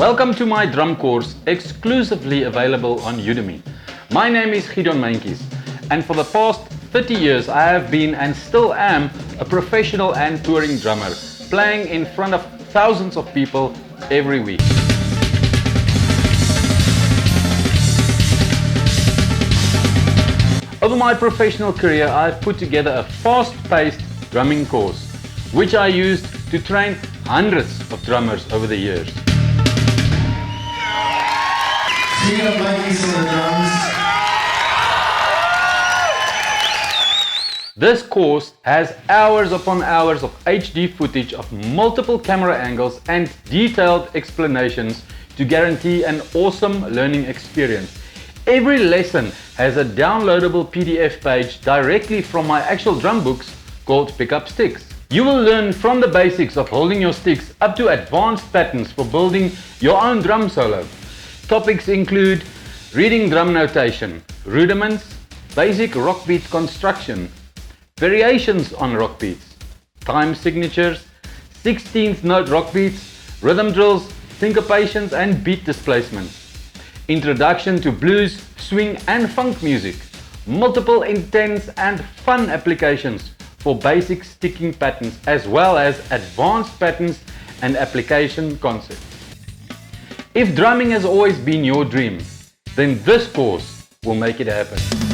Welcome to my drum course, exclusively available on Udemy. My name is Gideon Meintjes, and for the past 30 years I have been and still am a professional and touring drummer, playing in front of thousands of people every week. Over my professional career, I've put together a fast-paced drumming course, which I used to train hundreds of drummers over the years. Gideon Meintjes on the drums. This course has hours upon hours of HD footage of multiple camera angles and detailed explanations to guarantee an awesome learning experience. Every lesson has a downloadable PDF page directly from my actual drum books called Pickup Sticks. You will learn from the basics of holding your sticks up to advanced patterns for building your own drum solo. Topics include reading drum notation, rudiments, basic rock beat construction, variations on rock beats, time signatures, 16th note rock beats, rhythm drills, syncopations and beat displacements. Introduction to blues, swing and funk music. Multiple intense and fun applications for basic sticking patterns as well as advanced patterns and application concepts. If drumming has always been your dream, then this course will make it happen.